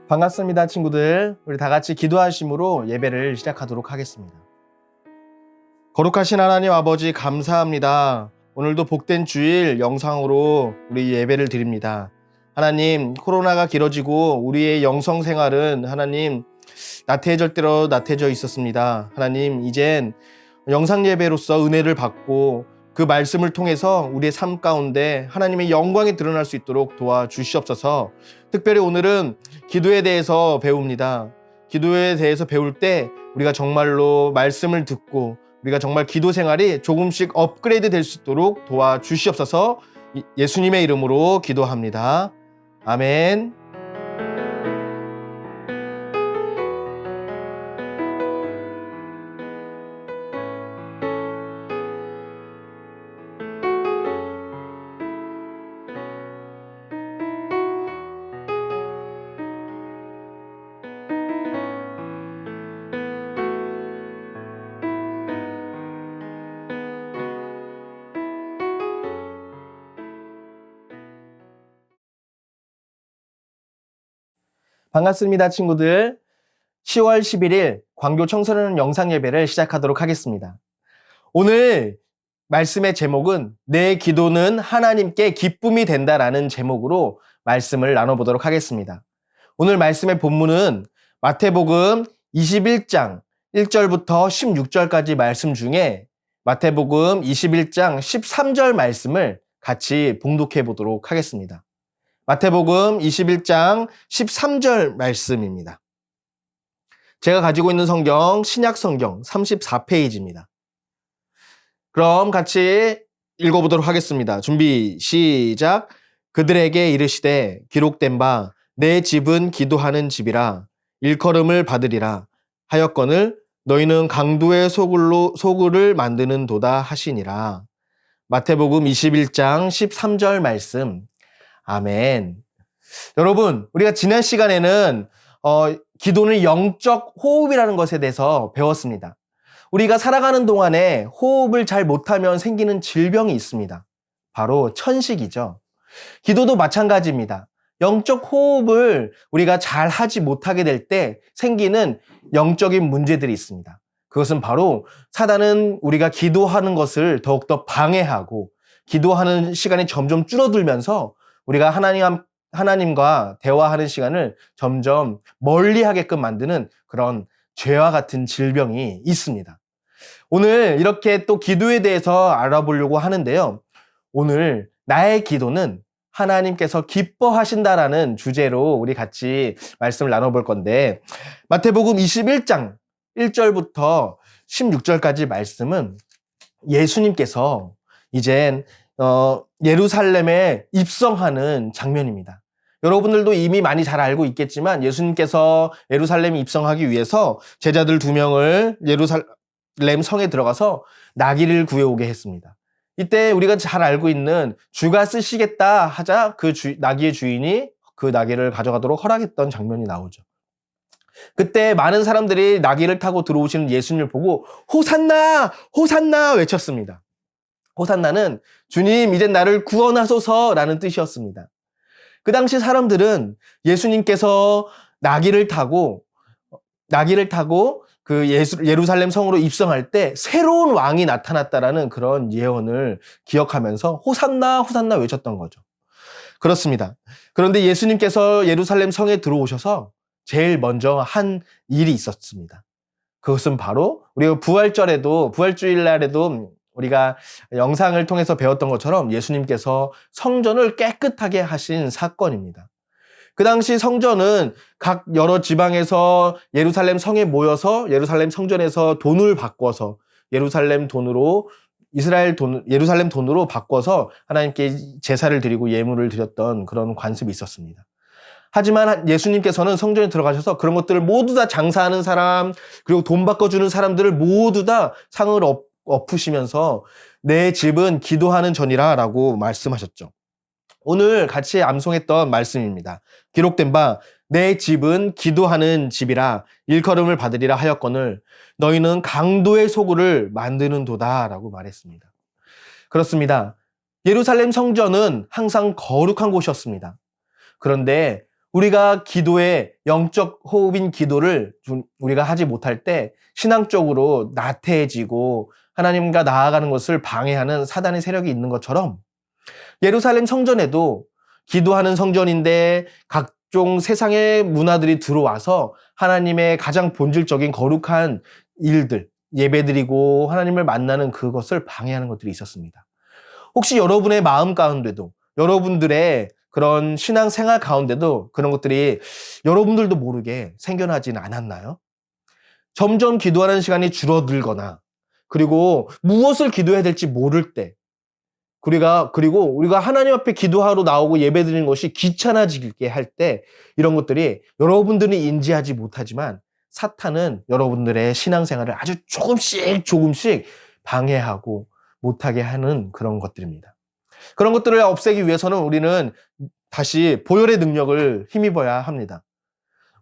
반갑습니다, 친구들. 우리 다 같이 기도하심으로 예배를 시작하도록 하겠습니다. 거룩하신 하나님 아버지 감사합니다. 오늘도 복된 주일 영상으로 우리 예배를 드립니다. 하나님, 코로나가 길어지고 우리의 영성 생활은 하나님 나태해질 대로 나태해져 있었습니다. 하나님, 이젠 영상 예배로서 은혜를 받고 그 말씀을 통해서 우리의 삶 가운데 하나님의 영광이 드러날 수 있도록 도와주시옵소서. 특별히 오늘은 기도에 대해서 배웁니다. 기도에 대해서 배울 때 우리가 정말로 말씀을 듣고 우리가 정말 기도 생활이 조금씩 업그레이드 될 수 있도록 도와주시옵소서. 예수님의 이름으로 기도합니다. 아멘. 반갑습니다, 친구들. 10월 11일 광교 청소년 영상 예배를 시작하도록 하겠습니다. 오늘 말씀의 제목은 내 기도는 하나님께 기쁨이 된다라는 제목으로 말씀을 나눠보도록 하겠습니다. 오늘 말씀의 본문은 마태복음 21장 1절부터 16절까지 말씀 중에 마태복음 21장 13절 말씀을 같이 봉독해 보도록 하겠습니다. 마태복음 21장 13절 말씀입니다. 제가 가지고 있는 성경, 신약 성경 34페이지입니다. 그럼 같이 읽어보도록 하겠습니다. 준비, 시작. 그들에게 이르시되 기록된 바 내 집은 기도하는 집이라 일컬음을 받으리라 하였거늘 너희는 강도의 소굴을 만드는 도다 하시니라. 마태복음 21장 13절 말씀. 아멘. 여러분, 우리가 지난 시간에는 기도는 영적 호흡이라는 것에 대해서 배웠습니다. 우리가 살아가는 동안에 호흡을 잘 못하면 생기는 질병이 있습니다. 바로 천식이죠. 기도도 마찬가지입니다. 영적 호흡을 우리가 잘 하지 못하게 될 때 생기는 영적인 문제들이 있습니다. 그것은 바로 사단은 우리가 기도하는 것을 더욱더 방해하고 기도하는 시간이 점점 줄어들면서 우리가 하나님과 대화하는 시간을 점점 멀리 하게끔 만드는 그런 죄와 같은 질병이 있습니다. 오늘 이렇게 또 기도에 대해서 알아보려고 하는데요. 오늘 나의 기도는 하나님께서 기뻐하신다라는 주제로 우리 같이 말씀을 나눠볼 건데 마태복음 21장 1절부터 16절까지 말씀은 예수님께서 이젠 예루살렘에 입성하는 장면입니다. 여러분들도 이미 많이 잘 알고 있겠지만 예수님께서 예루살렘에 입성하기 위해서 제자들 2명을 예루살렘 성에 들어가서 나귀를 구해오게 했습니다. 이때 우리가 잘 알고 있는 주가 쓰시겠다 하자 그 나귀의 주인이 그 나귀를 가져가도록 허락했던 장면이 나오죠. 그때 많은 사람들이 나귀를 타고 들어오시는 예수님을 보고 호산나! 호산나! 외쳤습니다. 호산나는 주님 이제 나를 구원하소서라는 뜻이었습니다. 그 당시 사람들은 예수님께서 나귀를 타고 그 예루살렘 성으로 입성할 때 새로운 왕이 나타났다라는 그런 예언을 기억하면서 호산나 호산나 외쳤던 거죠. 그렇습니다. 그런데 예수님께서 예루살렘 성에 들어오셔서 제일 먼저 한 일이 있었습니다. 그것은 바로 우리가 부활주일날에도 우리가 영상을 통해서 배웠던 것처럼 예수님께서 성전을 깨끗하게 하신 사건입니다. 그 당시 성전은 각 여러 지방에서 예루살렘 성에 모여서 예루살렘 성전에서 돈을 바꿔서 예루살렘 돈으로 바꿔서 하나님께 제사를 드리고 예물을 드렸던 그런 관습이 있었습니다. 하지만 예수님께서는 성전에 들어가셔서 그런 것들을 모두 다 장사하는 사람, 그리고 돈 바꿔주는 사람들을 모두 다 상을 엎으시면서 내 집은 기도하는 전이라 라고 말씀하셨죠. 오늘 같이 암송했던 말씀입니다. 기록된 바 내 집은 기도하는 집이라 일컬음을 받으리라 하였거늘 너희는 강도의 소굴을 만드는 도다 라고 말했습니다. 그렇습니다. 예루살렘 성전은 항상 거룩한 곳이었습니다. 그런데 우리가 기도에 영적 호흡인 기도를 우리가 하지 못할 때 신앙적으로 나태해지고 하나님과 나아가는 것을 방해하는 사단의 세력이 있는 것처럼 예루살렘 성전에도 기도하는 성전인데 각종 세상의 문화들이 들어와서 하나님의 가장 본질적인 거룩한 일들, 예배드리고 하나님을 만나는 그것을 방해하는 것들이 있었습니다. 혹시 여러분의 마음 가운데도 여러분들의 그런 신앙생활 가운데도 그런 것들이 여러분들도 모르게 생겨나지는 않았나요? 점점 기도하는 시간이 줄어들거나 그리고 무엇을 기도해야 될지 모를 때 그리고 우리가 하나님 앞에 기도하러 나오고 예배드리는 것이 귀찮아지게 할 때 이런 것들이 여러분들은 인지하지 못하지만 사탄은 여러분들의 신앙생활을 아주 조금씩 방해하고 못하게 하는 그런 것들입니다. 그런 것들을 없애기 위해서는 우리는 다시 보혈의 능력을 힘입어야 합니다.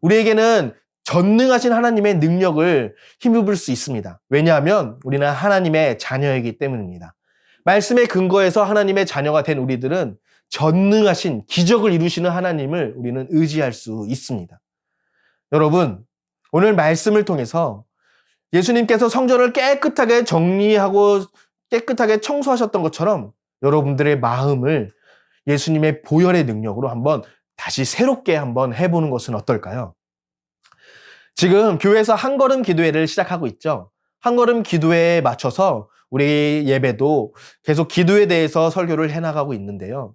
우리에게는 전능하신 하나님의 능력을 힘입을 수 있습니다. 왜냐하면 우리는 하나님의 자녀이기 때문입니다. 말씀의 근거에서 하나님의 자녀가 된 우리들은 전능하신 기적을 이루시는 하나님을 우리는 의지할 수 있습니다. 여러분, 오늘 말씀을 통해서 예수님께서 성전을 깨끗하게 정리하고 깨끗하게 청소하셨던 것처럼 여러분들의 마음을 예수님의 보혈의 능력으로 한번 다시 새롭게 한번 해보는 것은 어떨까요? 지금 교회에서 한 걸음 기도회를 시작하고 있죠. 한 걸음 기도회에 맞춰서 우리 예배도 계속 기도에 대해서 설교를 해나가고 있는데요.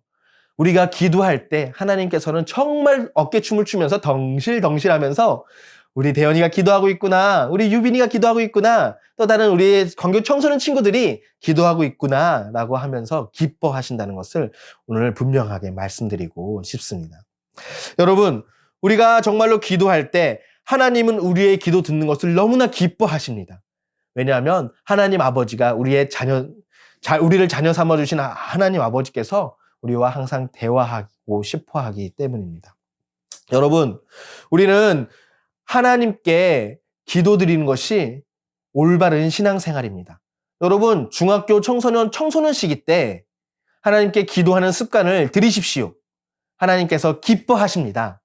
우리가 기도할 때 하나님께서는 정말 어깨춤을 추면서 덩실덩실하면서 우리 대현이가 기도하고 있구나, 우리 유빈이가 기도하고 있구나, 또 다른 우리 광교 청소년 친구들이 기도하고 있구나 라고 하면서 기뻐하신다는 것을 오늘 분명하게 말씀드리고 싶습니다. 여러분, 우리가 정말로 기도할 때 하나님은 우리의 기도 듣는 것을 너무나 기뻐하십니다. 왜냐하면 하나님 아버지가 우리를 자녀 삼아주신 하나님 아버지께서 우리와 항상 대화하고 싶어 하기 때문입니다. 여러분, 우리는 하나님께 기도드리는 것이 올바른 신앙생활입니다. 여러분, 중학교 청소년 시기 때 하나님께 기도하는 습관을 들이십시오. 하나님께서 기뻐하십니다.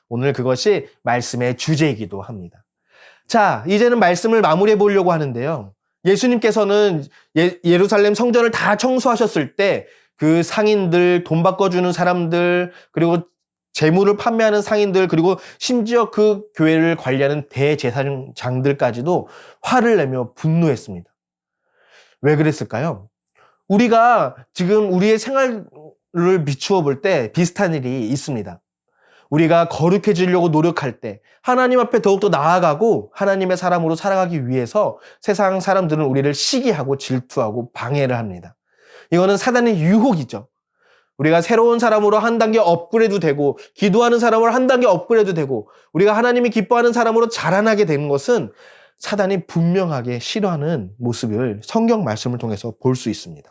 오늘 그것이 말씀의 주제이기도 합니다. 자, 이제는 말씀을 마무리해 보려고 하는데요. 예수님께서는 예루살렘 성전을 다 청소하셨을 때 그 상인들, 돈 바꿔주는 사람들, 그리고 재물을 판매하는 상인들, 그리고 심지어 그 교회를 관리하는 대제사장들까지도 화를 내며 분노했습니다. 왜 그랬을까요? 우리가 지금 우리의 생활을 비추어 볼 때 비슷한 일이 있습니다. 우리가 거룩해지려고 노력할 때 하나님 앞에 더욱더 나아가고 하나님의 사람으로 살아가기 위해서 세상 사람들은 우리를 시기하고 질투하고 방해를 합니다. 이거는 사단의 유혹이죠. 우리가 새로운 사람으로 한 단계 업그레이드 되고 기도하는 사람으로 한 단계 업그레이드 되고 우리가 하나님이 기뻐하는 사람으로 자라나게 되는 것은 사단이 분명하게 싫어하는 모습을 성경 말씀을 통해서 볼 수 있습니다.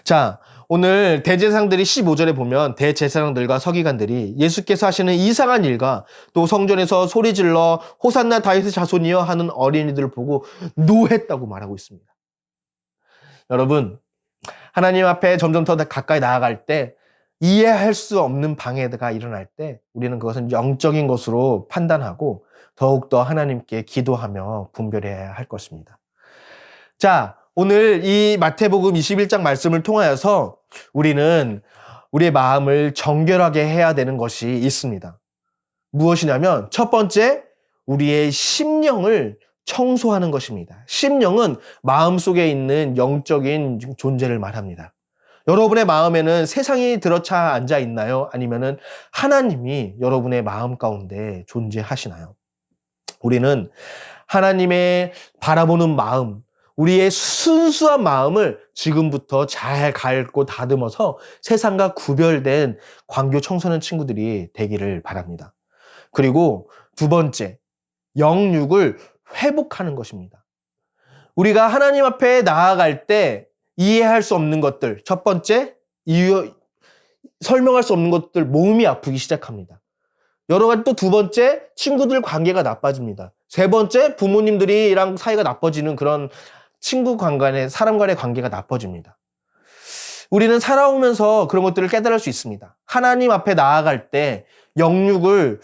자, 오늘 대제사장들이 15절에 보면 대제사장들과 서기관들이 예수께서 하시는 이상한 일과 또 성전에서 소리질러 호산나 다윗의 자손이여 하는 어린이들을 보고 노했다고 말하고 있습니다. 여러분, 하나님 앞에 점점 더 가까이 나아갈 때 이해할 수 없는 방해가 일어날 때 우리는 그것은 영적인 것으로 판단하고 더욱더 하나님께 기도하며 분별해야 할 것입니다. 자, 오늘 이 마태복음 21장 말씀을 통하여서 우리는 우리의 마음을 정결하게 해야 되는 것이 있습니다. 무엇이냐면 첫 번째, 우리의 심령을 청소하는 것입니다. 심령은 마음속에 있는 영적인 존재를 말합니다. 여러분의 마음에는 세상이 들어차 앉아 있나요? 아니면은 하나님이 여러분의 마음 가운데 존재하시나요? 우리는 하나님의 바라보는 마음, 우리의 순수한 마음을 지금부터 잘 갈고 다듬어서 세상과 구별된 광교 청소년 친구들이 되기를 바랍니다. 그리고 두 번째, 영육을 회복하는 것입니다. 우리가 하나님 앞에 나아갈 때 이해할 수 없는 것들, 첫 번째, 설명할 수 없는 것들, 몸이 아프기 시작합니다. 여러 가지 또 두 번째, 친구들 관계가 나빠집니다. 세 번째, 부모님들이랑 사이가 나빠지는 그런 친구 간의, 사람 간의 관계가 나빠집니다. 우리는 살아오면서 그런 것들을 깨달을 수 있습니다. 하나님 앞에 나아갈 때 영육을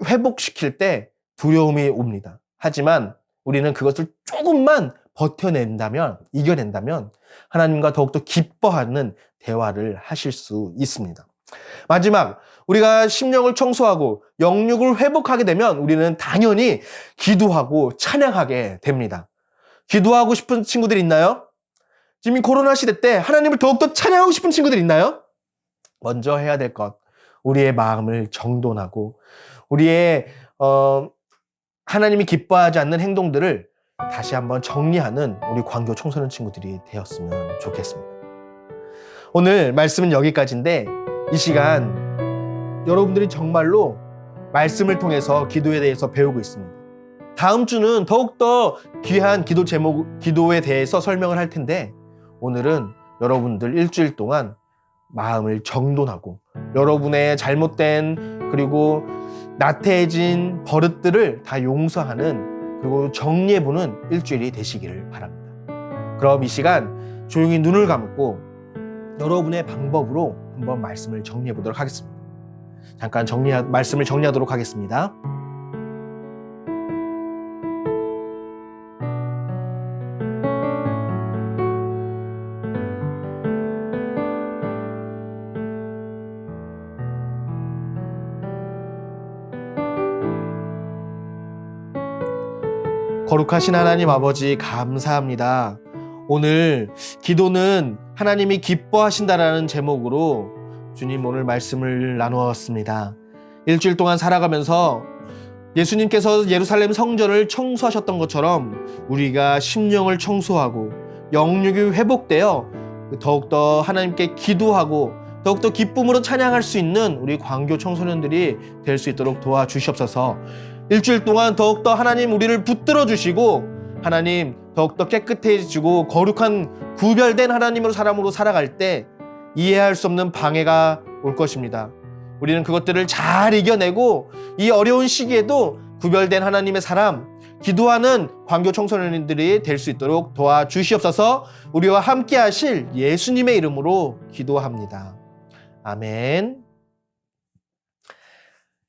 회복시킬 때 두려움이 옵니다. 하지만 우리는 그것을 조금만 버텨낸다면, 이겨낸다면 하나님과 더욱더 기뻐하는 대화를 하실 수 있습니다. 마지막, 우리가 심령을 청소하고 영육을 회복하게 되면 우리는 당연히 기도하고 찬양하게 됩니다. 기도하고 싶은 친구들 있나요? 지금 이 코로나 시대 때 하나님을 더욱더 찬양하고 싶은 친구들 있나요? 먼저 해야 될 것, 우리의 마음을 정돈하고 우리의 하나님이 기뻐하지 않는 행동들을 다시 한번 정리하는 우리 광교 청소년 친구들이 되었으면 좋겠습니다. 오늘 말씀은 여기까지인데 이 시간 여러분들이 정말로 말씀을 통해서 기도에 대해서 배우고 있습니다. 다음 주는 더욱더 귀한 기도 제목, 기도에 대해서 설명을 할 텐데 오늘은 여러분들 일주일 동안 마음을 정돈하고 여러분의 잘못된 그리고 나태해진 버릇들을 다 용서하는 그리고 정리해보는 일주일이 되시기를 바랍니다. 그럼 이 시간 조용히 눈을 감고 여러분의 방법으로 한번 말씀을 정리해보도록 하겠습니다. 잠깐 말씀을 정리하도록 하겠습니다. 거룩하신 하나님 아버지 감사합니다. 오늘 기도는 하나님이 기뻐하신다라는 제목으로 주님 오늘 말씀을 나누었습니다. 일주일 동안 살아가면서 예수님께서 예루살렘 성전을 청소하셨던 것처럼 우리가 심령을 청소하고 영육이 회복되어 더욱더 하나님께 기도하고 더욱더 기쁨으로 찬양할 수 있는 우리 광교 청소년들이 될 수 있도록 도와주시옵소서. 일주일 동안 더욱더 하나님 우리를 붙들어 주시고 하나님 더욱더 깨끗해지고 거룩한 구별된 하나님으로 사람으로 살아갈 때 이해할 수 없는 방해가 올 것입니다. 우리는 그것들을 잘 이겨내고 이 어려운 시기에도 구별된 하나님의 사람, 기도하는 광교 청소년들이 될 수 있도록 도와주시옵소서. 우리와 함께 하실 예수님의 이름으로 기도합니다. 아멘.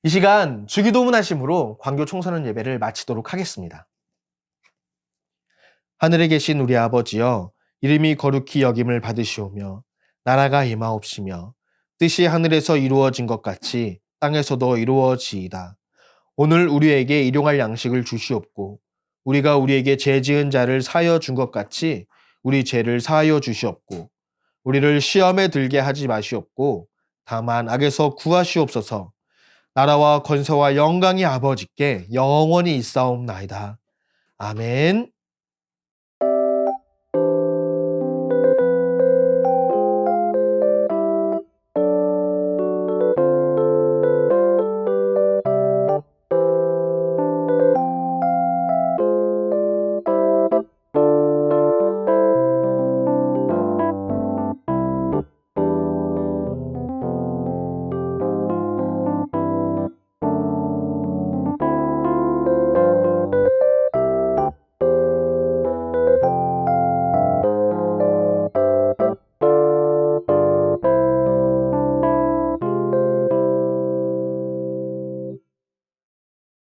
이 시간 주기도문 하심으로 광교 청소년 예배를 마치도록 하겠습니다. 하늘에 계신 우리 아버지여, 이름이 거룩히 여김을 받으시오며 나라가 임하옵시며 뜻이 하늘에서 이루어진 것 같이 땅에서도 이루어지이다. 오늘 우리에게 일용할 양식을 주시옵고 우리가 우리에게 죄 지은 자를 사하여 준 것 같이 우리 죄를 사하여 주시옵고 우리를 시험에 들게 하지 마시옵고 다만 악에서 구하시옵소서. 나라와 권세와 영광이 아버지께 영원히 있사옵나이다. 아멘.